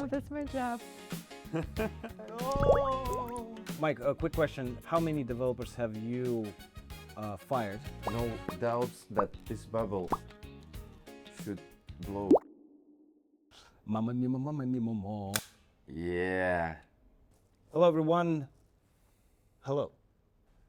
Mom, that's my job. Oh. Mike, a quick question. How many developers have you fired? No doubts that this bubble should blow. Mama mia, mama mia, mama. Yeah. Hello, everyone. Hello.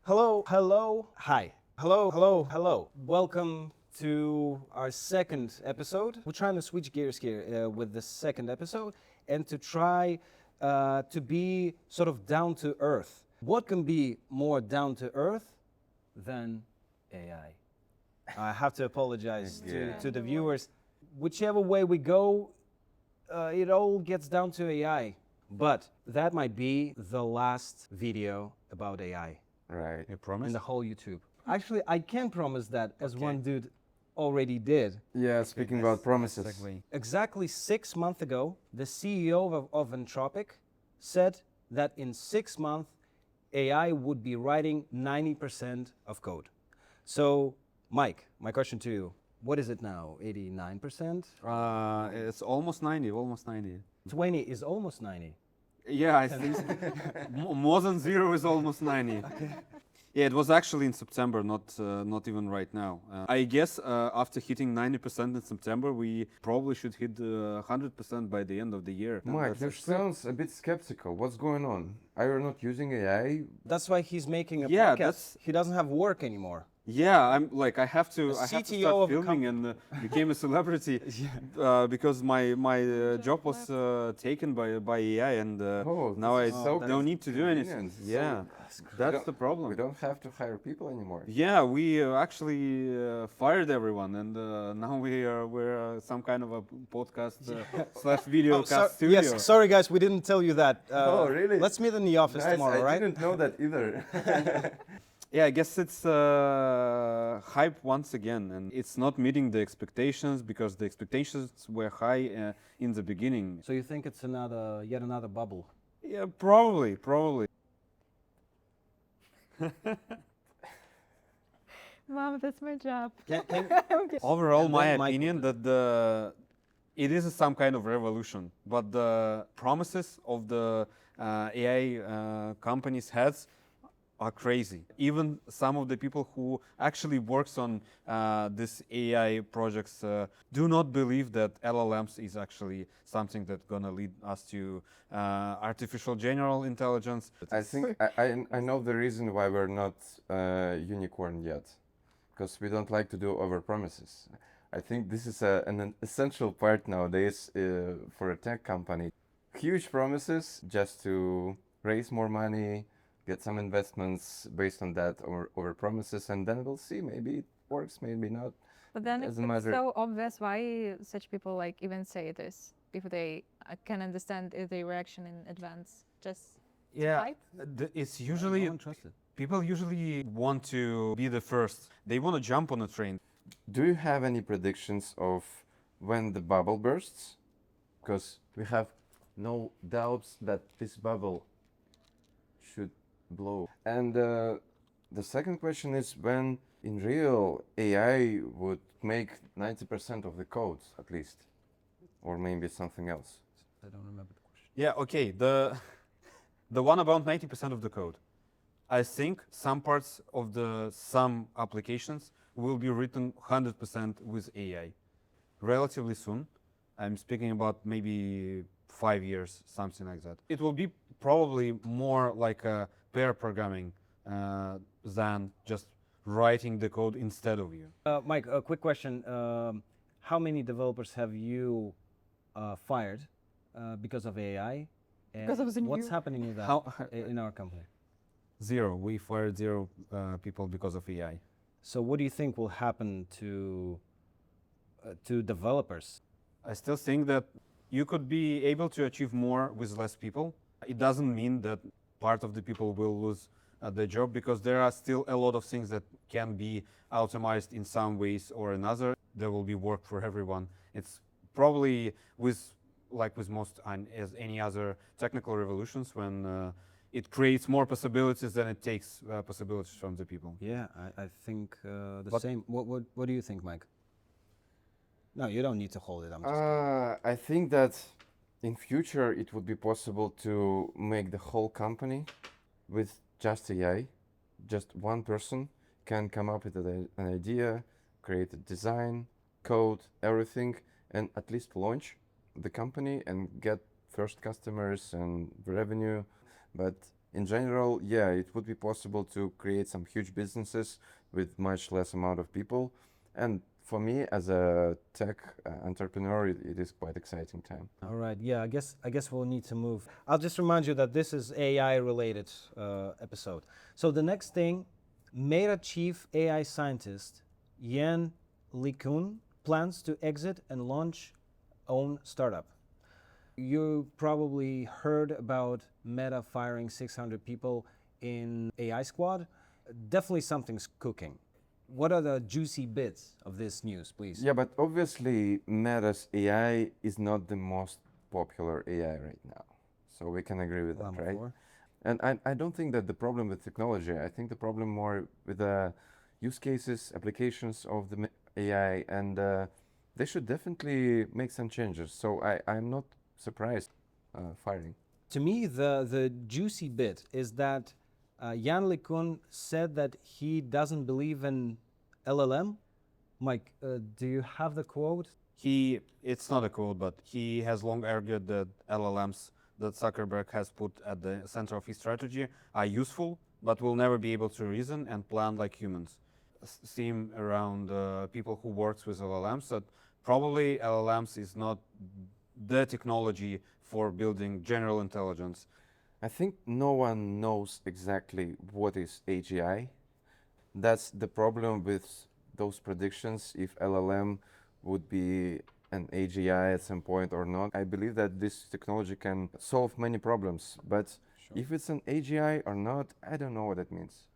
Hello, hello, hi. Hello, hello, hello. Welcome to our second episode. We're trying to switch gears here with the second episode and to try to be sort of down to earth. What can be more down to earth than AI? I have to apologize to the viewers. Whichever way we go, it all gets down to AI. But that might be the last video about AI Right. You promise? in the whole YouTube. Actually, I can promise that as one dude already did. Yeah, speaking about promises. Exactly. Exactly 6 months ago, the CEO of Anthropic said that in 6 months, AI would be writing 90% of code. So, Mike, my question to you, what is it now, 89%? It's almost 90, almost 90. 20 is almost 90. Yeah, I think more than zero is almost 90. Yeah, it was actually in September, not even right now. I guess after hitting 90% in September, we probably should hit 100% by the end of the year. Mike, this sounds a bit skeptical. What's going on? Are you not using AI? That's why he's making a Yeah, podcast. He doesn't have work anymore. Yeah, I'm like I have to CTO start of a filming and became a celebrity because my job was taken by AI and now I don't need to do anything. convenient. Yeah, that's the problem. We don't have to hire people anymore. Yeah, we actually fired everyone, and now we're some kind of a podcast slash video cast studio. Yes, sorry guys, we didn't tell you that. Oh, really? Let's meet in the office Nice, tomorrow, I right? didn't know that either. Yeah, I guess it's hype once again, and it's not meeting the expectations because the expectations were high in the beginning. So you think it's yet another bubble? Yeah, probably. Mom, that's my job. Overall, my then Mike- opinion that it is some kind of revolution, but the promises of the AI companies heads are crazy. Even some of the people who actually works on this AI projects do not believe that LLMs is actually something that's gonna lead us to artificial general intelligence. I think I know the reason why we're not unicorn yet, because we don't like to do over promises. I think this is an essential part nowadays for a tech company. Huge promises just to raise more money, get some investments based on that over promises, and then we'll see. Maybe it works, maybe not. But then if Doesn't it's matter. so obvious, why such people like even say this if they can understand the reaction in advance? Just hype? It's usually No one trusts it. people usually want to be the first. They want to jump on a train. Do you have any predictions of when the bubble bursts? Because we have no doubts that this bubble should blow. And the second question is when in real AI would make 90% of the code at least, or maybe something else. I don't remember the question. Yeah, okay. The one about 90% of the code. I think some parts of some applications will be written 100% with AI relatively soon. I'm speaking about maybe 5 years, something like that. It will be probably more like a pair programming than just writing the code instead of you. Mike, a quick question. How many developers have you fired because of AI? And Because of the what's new- happening with that How- in our company? Zero. We fired zero people because of AI. So what do you think will happen to developers? I still think that you could be able to achieve more with less people. It doesn't mean that part of the people will lose their job because there are still a lot of things that can be automated in some ways or another. There will be work for everyone. It's probably with most as any other technical revolutions when it creates more possibilities than it takes possibilities from the people. Yeah, I think the same. What do you think, Mike? No, you don't need to hold it. I'm just I think that In future, it would be possible to make the whole company with just AI. Just one person can come up with an idea, create a design, code, everything, and at least launch the company and get first customers and revenue. But in general, yeah, it would be possible to create some huge businesses with much less amount of people. And for me, as a tech entrepreneur, it is quite exciting time. All right. Yeah, I guess we'll need to move. I'll just remind you that this is AI related episode. So the next thing, Meta chief AI scientist Yan LeCun plans to exit and launch own startup. You probably heard about Meta firing 600 people in AI squad. Definitely something's cooking. What are the juicy bits of this news, please? Yeah, but obviously Meta's AI is not the most popular AI right now. So we can agree with that, Llama right? 4. And I don't think that the problem with technology, I think the problem more with the use cases, applications of the AI, and they should definitely make some changes. So I'm not surprised firing. To me, the juicy bit is that Yan LeCun said that he doesn't believe in LLM. Mike, do you have the quote? It's not a quote, but he has long argued that LLMs that Zuckerberg has put at the center of his strategy are useful, but will never be able to reason and plan like humans. Theme around people who works with LLMs that probably LLMs is not the technology for building general intelligence. I think no one knows exactly what is AGI. That's the problem with those predictions, if LLM would be an AGI at some point or not. I believe that this technology can solve many problems, but if it's an AGI or not, I don't know what it means.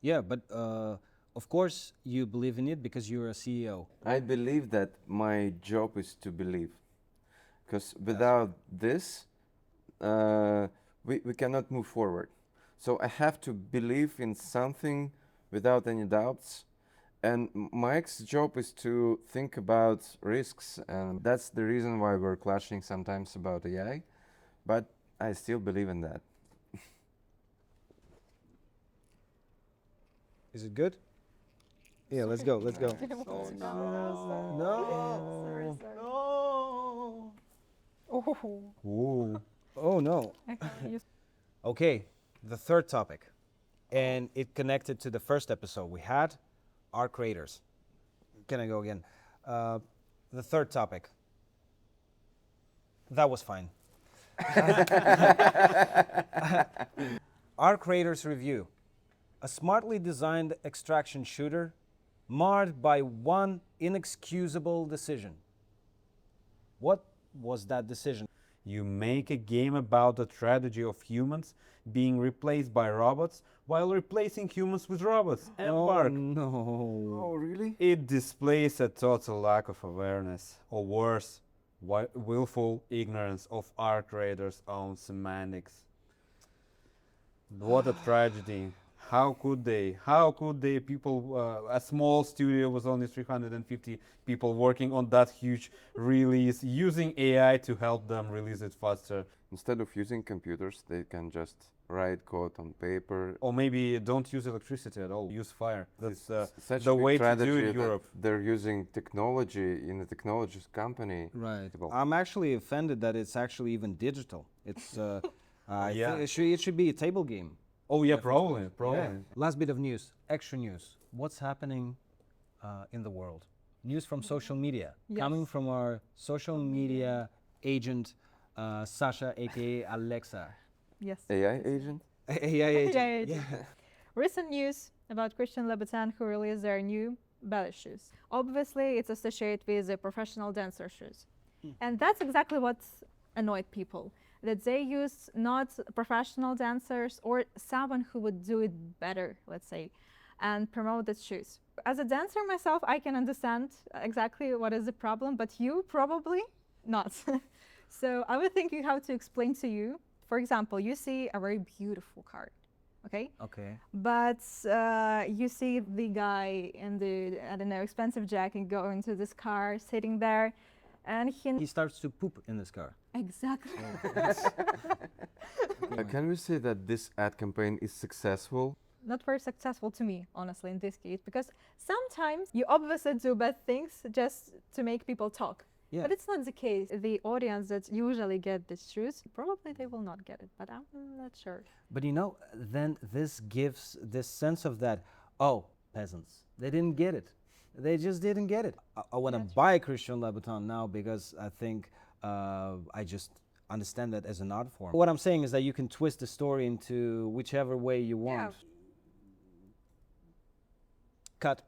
Yeah, but of course you believe in it because you're a CEO. I believe that my job is to believe, because without this, we cannot move forward. So I have to believe in something without any doubts. And Mike's job is to think about risks, and that's the reason why we're clashing sometimes about AI. But I still believe in that. Is it good? Yeah, let's go. Let's go. Oh, No. no. No. Oh. Ooh. Oh no. Okay, Okay, the third topic, and it connected to the first episode we had, our creators. Can I go again? The third topic. That was fine. Our creators review. A smartly designed extraction shooter marred by one inexcusable decision. What was that decision? You make a game about the tragedy of humans being replaced by robots while replacing humans with robots. Embark. No. Oh, really? It displays a total lack of awareness, or worse, willful ignorance of our creators' own semantics. What a tragedy. How could they? How could they? People, a small studio with only 350 people working on that huge release, using AI to help them release it faster. Instead of using computers, they can just write code on paper. Or maybe don't use electricity at all, use fire. That's Such the big way to do tragedy in that Europe. They're using technology in a technology company. Right. Well- I'm actually offended that it's actually even digital. It's I Yeah. think it should be a table game. Oh yeah, probably. Last bit of news, extra news. What's happening in the world? News from social media. Yes. Coming from our social media agent, Sasha, aka Alexa. Yes. AI agent? AI agent. AI agent. Yeah. Recent news about Christian Louboutin, who released their new ballet shoes. Obviously, it's associated with the professional dancer shoes. And that's exactly what annoyed people, that they use not professional dancers or someone who would do it better, let's say, and promote the shoes. As a dancer myself, I can understand exactly what is the problem, but you probably not. So I was thinking how to explain to you. For example, you see a very beautiful card, okay? Okay. But you see the guy in the, I don't know, expensive jacket go into this car, sitting there, and He starts to poop in this car. exactly. Can we say that this ad campaign is successful? Not very successful to me, honestly, in this case, because sometimes you obviously do bad things just to make people talk. Yeah. But it's not the case. The audience that usually get these shoes, probably they will not get it, but I'm not sure. But you know, then this gives this sense of that, oh, peasants, they didn't get it. They just didn't get it. I want to Gotcha. buy Christian Louboutin now because I think I just understand that as an art form. What I'm saying is that you can twist the story into whichever way you want. Cut.